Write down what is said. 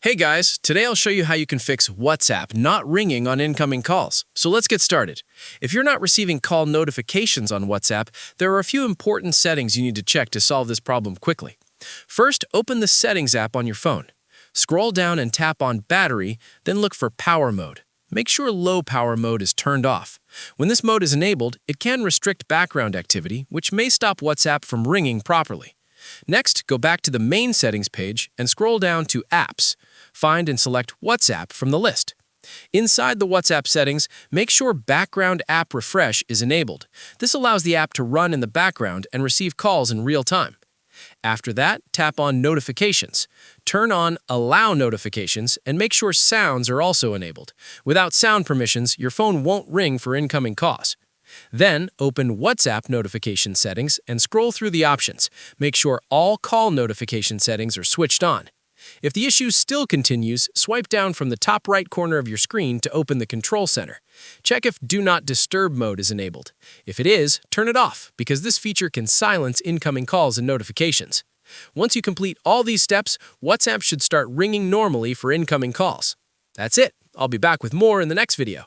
Hey guys, today I'll show you how you can fix WhatsApp not ringing on incoming calls. So let's get started. If you're not receiving call notifications on WhatsApp, there are a few important settings you need to check to solve this problem quickly. First, open the Settings app on your phone. Scroll down and tap on Battery, then look for Power Mode. Make sure Low Power Mode is turned off. When this mode is enabled, it can restrict background activity, which may stop WhatsApp from ringing properly. Next, go back to the main settings page and scroll down to Apps. Find and select WhatsApp from the list. Inside the WhatsApp settings, make sure Background App Refresh is enabled. This allows the app to run in the background and receive calls in real time. After that, tap on Notifications. Turn on Allow Notifications and make sure sounds are also enabled. Without sound permissions, your phone won't ring for incoming calls. Then, open WhatsApp notification settings and scroll through the options. Make sure all call notification settings are switched on. If the issue still continues, swipe down from the top right corner of your screen to open the Control Center. Check if Do Not Disturb mode is enabled. If it is, turn it off, because this feature can silence incoming calls and notifications. Once you complete all these steps, WhatsApp should start ringing normally for incoming calls. That's it. I'll be back with more in the next video.